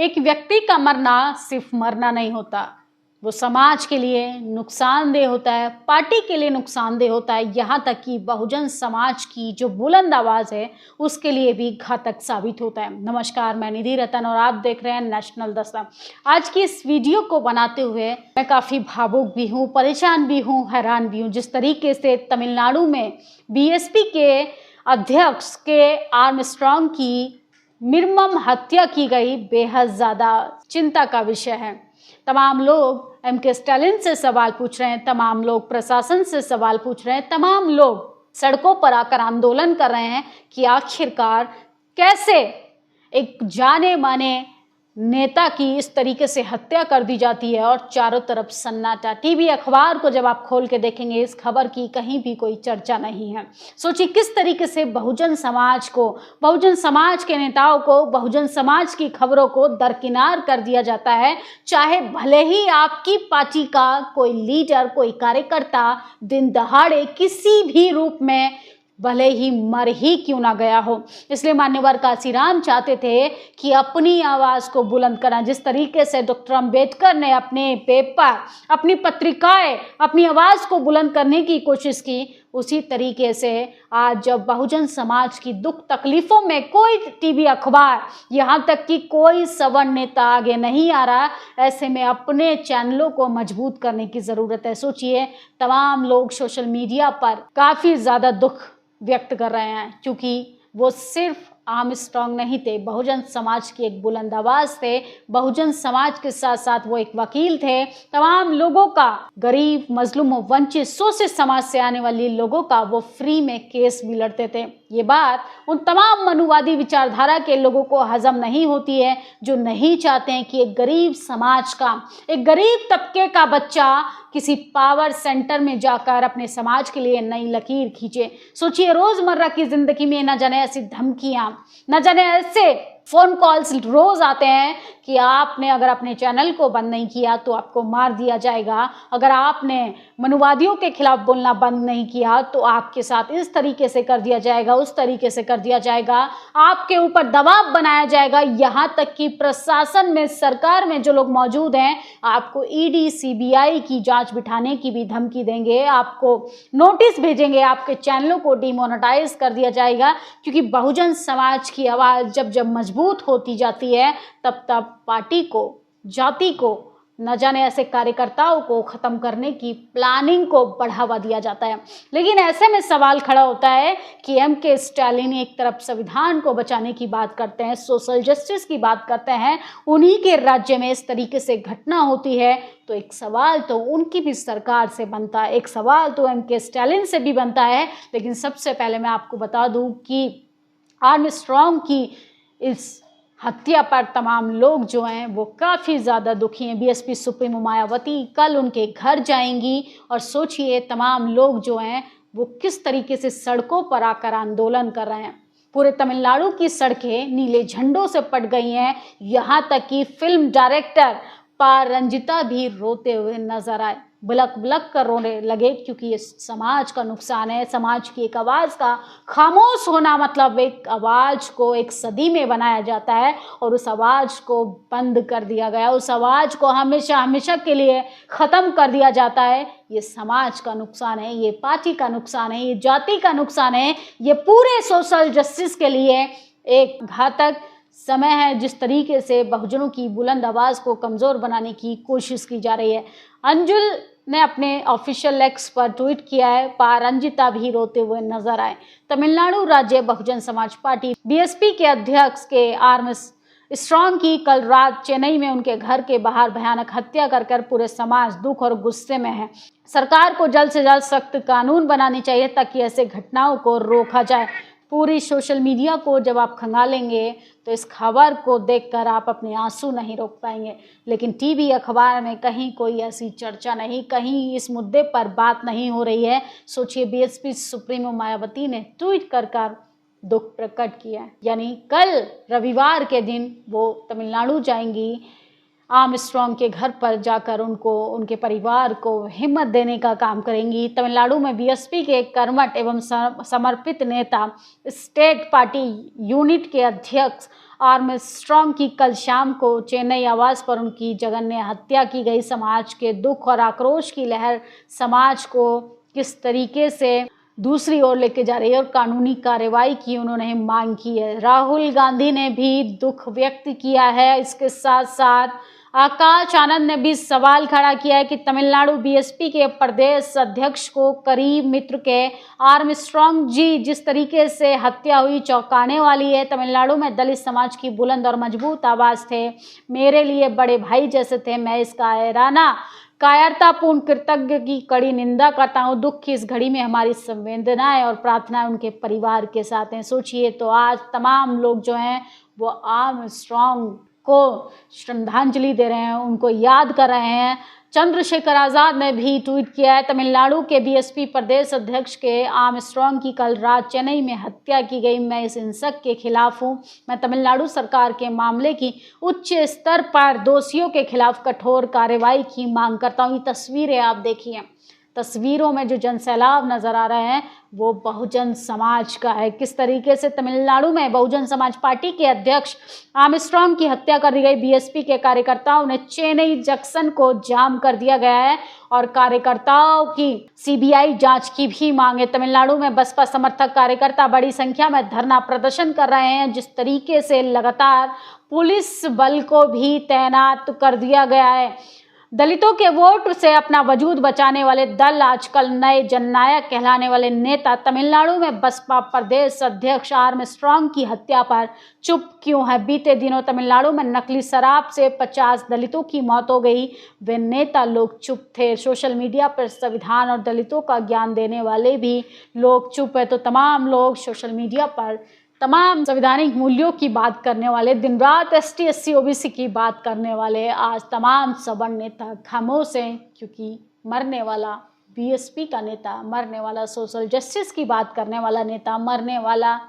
एक व्यक्ति का मरना सिर्फ मरना नहीं होता, वो समाज के लिए नुकसानदेह होता है, पार्टी के लिए नुकसानदेह होता है, यहाँ तक कि बहुजन समाज की जो बुलंद आवाज़ है उसके लिए भी घातक साबित होता है। नमस्कार, मैं निधि रतन और आप देख रहे हैं नेशनल दस्तक। आज की इस वीडियो को बनाते हुए मैं काफ़ी भावुक भी हूँ, परेशान भी हूँ, हैरान भी हूँ। जिस तरीके से तमिलनाडु में बीएसपी के अध्यक्ष के आर्मस्ट्रांग की निर्मम हत्या की गई, बेहद ज़्यादा चिंता का विषय है। तमाम लोग एमके स्टालिन से सवाल पूछ रहे हैं, तमाम लोग प्रशासन से सवाल पूछ रहे हैं, तमाम लोग सड़कों पर आकर आंदोलन कर रहे हैं कि आखिरकार कैसे एक जाने माने नेता की इस तरीके से हत्या कर दी जाती है और चारों तरफ सन्नाटा। टीवी अखबार को जब आप खोल के देखेंगे इस खबर की कहीं भी कोई चर्चा नहीं है। सोचिए किस तरीके से बहुजन समाज को, बहुजन समाज के नेताओं को, बहुजन समाज की खबरों को दरकिनार कर दिया जाता है। चाहे भले ही आपकी पार्टी का कोई लीडर, कोई कार्यकर्ता दिन दहाड़े किसी भी रूप में भले ही मर ही क्यों ना गया हो। इसलिए मान्यवर काशीराम चाहते थे कि अपनी आवाज़ को बुलंद करना। जिस तरीके से डॉक्टर अंबेडकर ने अपने पेपर, अपनी पत्रिकाएं, अपनी आवाज़ को बुलंद करने की कोशिश की, उसी तरीके से आज जब बहुजन समाज की दुख तकलीफ़ों में कोई टीवी अखबार, यहाँ तक कि कोई सवर्ण नेता आगे नहीं आ रहा, ऐसे में अपने चैनलों को मजबूत करने की ज़रूरत है। सोचिए तमाम लोग सोशल मीडिया पर काफ़ी ज़्यादा दुख व्यक्त कर रहे हैं, क्योंकि वो सिर्फ आर्मस्ट्रांग नहीं थे, बहुजन समाज की एक बुलंद आवाज़ थे। बहुजन समाज के साथ साथ वो एक वकील थे। तमाम लोगों का, गरीब, मजलूम, वंचित, शोषित समाज से आने वाले लोगों का वो फ्री में केस भी लड़ते थे। ये बात उन तमाम मनुवादी विचारधारा के लोगों को हजम नहीं होती है, जो नहीं चाहते हैं कि एक गरीब समाज का, एक गरीब तबके का बच्चा किसी पावर सेंटर में जाकर अपने समाज के लिए नई लकीर खींचे। सोचिए रोजमर्रा की जिंदगी में न जाने ऐसी धमकियां, न जाने ऐसे फोन कॉल्स रोज आते हैं कि आपने अगर अपने चैनल को बंद नहीं किया तो आपको मार दिया जाएगा, अगर आपने मनुवादियों के खिलाफ बोलना बंद नहीं किया तो आपके साथ इस तरीके से कर दिया जाएगा, उस तरीके से कर दिया जाएगा, आपके ऊपर दबाव बनाया जाएगा। यहाँ तक कि प्रशासन में, सरकार में जो लोग मौजूद हैं, आपको ईडी, सीबीआई की जांच बिठाने की भी धमकी देंगे, आपको नोटिस भेजेंगे, आपके चैनलों को डिमोनेटाइज कर दिया जाएगा। क्योंकि बहुजन समाज की आवाज़ जब जब मजबूत होती जाती है तब तब पार्टी को, जाति को, न जाने ऐसे कार्यकर्ताओं को खत्म करने की प्लानिंग को बढ़ावा दिया जाता है। लेकिन ऐसे में सवाल खड़ा होता है कि एमके स्टालिन एक तरफ संविधान को बचाने की बात करते हैं, सोशल जस्टिस की बात करते हैं, उन्हीं के राज्य में इस तरीके से घटना होती है तो एक सवाल तो उनकी भी सरकार से बनता है, एक सवाल तो एमके स्टालिन से भी बनता है। लेकिन सबसे पहले मैं आपको बता दूं कि आर्मस्ट्रांग की इस हत्या पर तमाम लोग जो हैं वो काफ़ी ज़्यादा दुखी हैं। बीएसपी सुप्रीमो मायावती कल उनके घर जाएंगी और सोचिए तमाम लोग जो हैं वो किस तरीके से सड़कों पर आकर आंदोलन कर रहे हैं। पूरे तमिलनाडु की सड़कें नीले झंडों से पट गई हैं। यहाँ तक कि फिल्म डायरेक्टर पारंजिता भी रोते हुए नजर आए, बलक बलक कर रोने लगे, क्योंकि ये समाज का नुकसान है। समाज की एक आवाज़ का खामोश होना मतलब एक आवाज़ को एक सदी में बनाया जाता है और उस आवाज़ को बंद कर दिया गया, उस आवाज़ को हमेशा हमेशा के लिए ख़त्म कर दिया जाता है। ये समाज का नुकसान है, ये पार्टी का नुकसान है, ये जाति का नुकसान है, ये पूरे सोशल जस्टिस के लिए एक घातक समय है। जिस तरीके से बहुजनों की बुलंद आवाज़ को कमज़ोर बनाने की कोशिश की जा रही है। अंजुल ने अपने ऑफिशियल एक्स पर ट्वीट किया है, पारंजिता भी रोते हुए नजर आए। तमिलनाडु राज्य बहुजन समाज पार्टी बीएसपी के अध्यक्ष के आर्मस्ट्रांग की कल रात चेन्नई में उनके घर के बाहर भयानक हत्या कर पूरे समाज दुख और गुस्से में है। सरकार को जल्द से जल्द सख्त कानून बनाने चाहिए ताकि ऐसे घटनाओं को रोका जाए। पूरी सोशल मीडिया को जब आप खंगालेंगे तो इस खबर को देखकर आप अपने आंसू नहीं रोक पाएंगे। लेकिन टीवी अखबार में कहीं कोई ऐसी चर्चा नहीं, कहीं इस मुद्दे पर बात नहीं हो रही है। सोचिए बीएसपी सुप्रीमो मायावती ने ट्वीट कर दुख प्रकट किया है। यानी कल रविवार के दिन वो तमिलनाडु जाएंगी आर्मस्ट्रांग के घर पर जाकर उनको, उनके परिवार को हिम्मत देने का काम करेंगी। तमिलनाडु में बीएसपी के कर्मठ एवं समर्पित नेता, स्टेट पार्टी यूनिट के अध्यक्ष आर्मस्ट्रांग की कल शाम को चेन्नई आवास पर उनकी जघन्य हत्या की गई। समाज के दुख और आक्रोश की लहर समाज को किस तरीके से दूसरी ओर लेके जा रही है और कानूनी कार्रवाई की उन्होंने मांग की है। राहुल गांधी ने भी दुख व्यक्त किया है। इसके साथ साथ आकाश आनंद ने भी सवाल खड़ा किया है कि तमिलनाडु बीएसपी के प्रदेश अध्यक्ष को करीब मित्र के आर्मस्ट्रांग जी जिस तरीके से हत्या हुई चौंकाने वाली है। तमिलनाडु में दलित समाज की बुलंद और मजबूत आवाज थे, मेरे लिए बड़े भाई जैसे थे। मैं इसका ऐराना कायरतापूर्ण कृतज्ञ की कड़ी निंदा करता हूँ। दुख की इस घड़ी में हमारी संवेदनाएं और प्रार्थनाएं उनके परिवार के साथ हैं। सोचिए तो आज तमाम लोग जो हैं वो आर्मस्ट्रांग को श्रद्धांजलि दे रहे हैं, उनको याद कर रहे हैं। चंद्रशेखर आजाद ने भी ट्वीट किया है, तमिलनाडु के बीएसपी प्रदेश अध्यक्ष के आर्मस्ट्रांग की कल रात चेन्नई में हत्या की गई। मैं इस हिंसक के खिलाफ हूं। मैं तमिलनाडु सरकार के मामले की उच्च स्तर पर दोषियों के खिलाफ कठोर कार्रवाई की मांग करता हूं। ये तस्वीरें आप देखिए, तस्वीरों में जो जनसैलाब नजर आ रहे हैं वो बहुजन समाज का है। किस तरीके से तमिलनाडु में बहुजन समाज पार्टी के अध्यक्ष आर्मस्ट्रांग की हत्या कर दी गई। बीएसपी के कार्यकर्ताओं ने चेन्नई जंक्शन को जाम कर दिया गया है और कार्यकर्ताओं की सीबीआई जांच की भी मांग है। तमिलनाडु में बसपा समर्थक कार्यकर्ता बड़ी संख्या में धरना प्रदर्शन कर रहे हैं। जिस तरीके से लगातार पुलिस बल को भी तैनात कर दिया गया है। दलितों के वोट से अपना वजूद बचाने वाले दल आजकल नए जननायक कहलाने वाले नेता तमिलनाडु में बसपा प्रदेश अध्यक्ष आर्मस्ट्रांग की हत्या पर चुप क्यों है। बीते दिनों तमिलनाडु में नकली शराब से 50 दलितों की मौत हो गई। वे नेता लोग चुप थे। सोशल मीडिया पर संविधान और दलितों का ज्ञान देने वाले भी लोग चुप है। तो तमाम लोग सोशल मीडिया पर तमाम संवैधानिक मूल्यों की बात करने वाले, दिन रात एसटी एससी ओबीसी की बात करने वाले, आज तमाम सवर्ण नेता खामोश हैं, क्योंकि मरने वाला बीएसपी का नेता, मरने वाला सोशल जस्टिस की बात करने वाला नेता, मरने वाला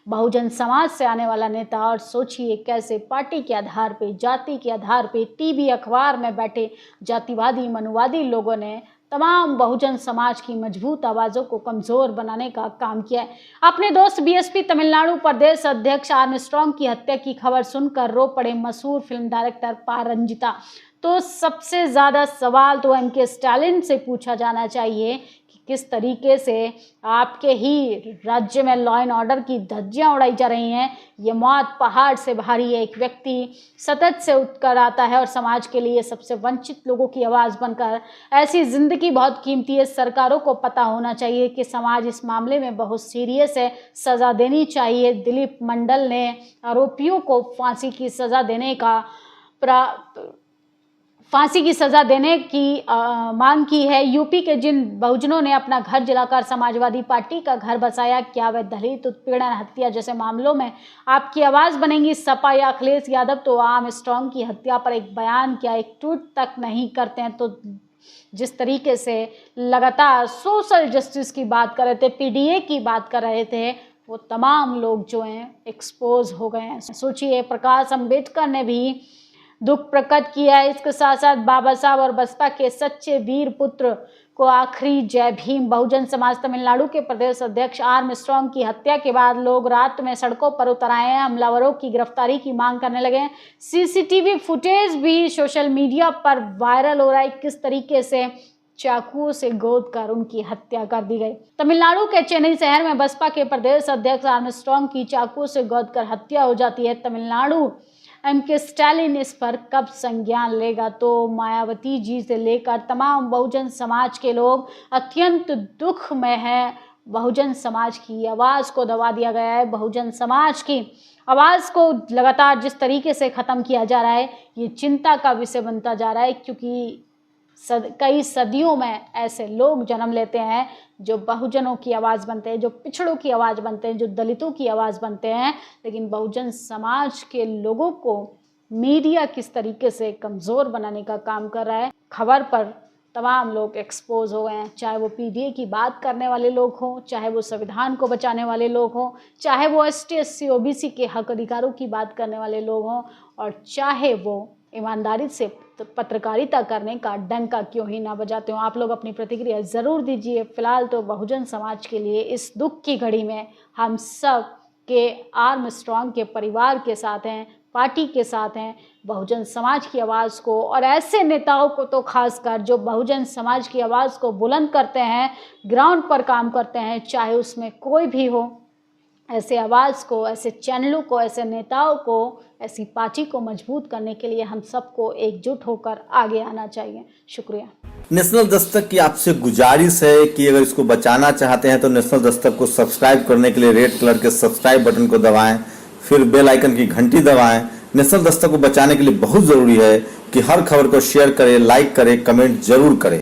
बहुजन समाज से आने वाला नेता। और सोचिए कैसे पार्टी के आधार पे, जाति के आधार पे, टीवी अखबार में बैठे जातिवादी मनुवादी लोगों ने तमाम बहुजन समाज की मजबूत आवाज़ों को कमज़ोर बनाने का काम किया है। अपने दोस्त बीएसपी तमिलनाडु प्रदेश अध्यक्ष आर्मस्ट्रांग की हत्या की खबर सुनकर रो पड़े मशहूर फिल्म डायरेक्टर पारंजिता। तो सबसे ज़्यादा सवाल तो एमके स्टालिन से पूछा जाना चाहिए कि किस तरीके से आपके ही राज्य में लॉ एंड ऑर्डर की धज्जियां उड़ाई जा रही हैं। ये मौत पहाड़ से भारी है। एक व्यक्ति सतत से उठकर आता है और समाज के लिए सबसे वंचित लोगों की आवाज़ बनकर, ऐसी जिंदगी बहुत कीमती है। सरकारों को पता होना चाहिए कि समाज इस मामले में बहुत सीरियस है, सज़ा देनी चाहिए। दिलीप मंडल ने आरोपियों को फांसी की सज़ा देने की मांग की है। यूपी के जिन बहुजनों ने अपना घर जलाकर समाजवादी पार्टी का घर बसाया, क्या वे दलित उत्पीड़न, हत्या जैसे मामलों में आपकी आवाज़ बनेंगी? सपा या अखिलेश यादव तो आर्मस्ट्रांग की हत्या पर एक बयान क्या, एक ट्वीट तक नहीं करते हैं। तो जिस तरीके से लगातार सोशल जस्टिस की बात कर रहे थे, पीडीए की बात कर रहे थे, वो तमाम लोग जो हैं एक्सपोज हो गए हैं। सोचिए प्रकाश अम्बेडकर ने भी दुख प्रकट किया है। इसके साथ साथ बाबा साहब और बसपा के सच्चे वीर पुत्र को आखिरी जय भीम। बहुजन समाज तमिलनाडु के प्रदेश अध्यक्ष आर्मस्ट्रांग की हत्या के बाद लोग रात में सड़कों पर उतर आए हैं, हमलावरों की गिरफ्तारी की मांग करने लगे हैं। सीसीटीवी फुटेज भी सोशल मीडिया पर वायरल हो रहा है, किस तरीके से चाकुओं से गोद कर उनकी हत्या कर दी गई। तमिलनाडु के चेन्नई शहर में बसपा के प्रदेश अध्यक्ष आर्मस्ट्रांग की चाकुओं से गोद कर हत्या हो जाती है। तमिलनाडु एमके स्टालिन इस पर कब संज्ञान लेगा? तो मायावती जी से लेकर तमाम बहुजन समाज के लोग अत्यंत दुख में हैं। बहुजन समाज की आवाज़ को दबा दिया गया है। बहुजन समाज की आवाज़ को लगातार जिस तरीके से ख़त्म किया जा रहा है, ये चिंता का विषय बनता जा रहा है, क्योंकि कई सदियों में ऐसे लोग जन्म लेते हैं जो बहुजनों की आवाज़ बनते हैं, जो पिछड़ों की आवाज़ बनते हैं, जो दलितों की आवाज़ बनते हैं। लेकिन बहुजन समाज के लोगों को मीडिया किस तरीके से कमज़ोर बनाने का काम कर रहा है, खबर पर तमाम लोग एक्सपोज हो गए हैं। चाहे वो पीडीए की बात करने वाले लोग हों, चाहे वो संविधान को बचाने वाले लोग हों, चाहे वो एसटी एससी ओबीसी के हक अधिकारों की बात करने वाले लोग हों, और चाहे वो ईमानदारी से पत्रकारिता करने का डंका क्यों ही ना बजाते हो। आप लोग अपनी प्रतिक्रिया ज़रूर दीजिए। फिलहाल तो बहुजन समाज के लिए इस दुख की घड़ी में हम सब के आर्म स्ट्रॉन्ग के परिवार के साथ हैं, पार्टी के साथ हैं। बहुजन समाज की आवाज़ को और ऐसे नेताओं को तो खासकर जो बहुजन समाज की आवाज़ को बुलंद करते हैं, ग्राउंड पर काम करते हैं, चाहे उसमें कोई भी हो, ऐसे आवाज़ को, ऐसे चैनलों को, ऐसे नेताओं को, ऐसी पार्टी को मजबूत करने के लिए हम सबको एकजुट होकर आगे आना चाहिए। शुक्रिया। नेशनल दस्तक की आपसे गुजारिश है कि अगर इसको बचाना चाहते हैं तो नेशनल दस्तक को सब्सक्राइब करने के लिए रेड कलर के सब्सक्राइब बटन को दबाएं, फिर बेल आइकन की घंटी दबाएं। नेशनल दस्तक को बचाने के लिए बहुत ज़रूरी है कि हर खबर को शेयर करें, लाइक करें, कमेंट जरूर करें।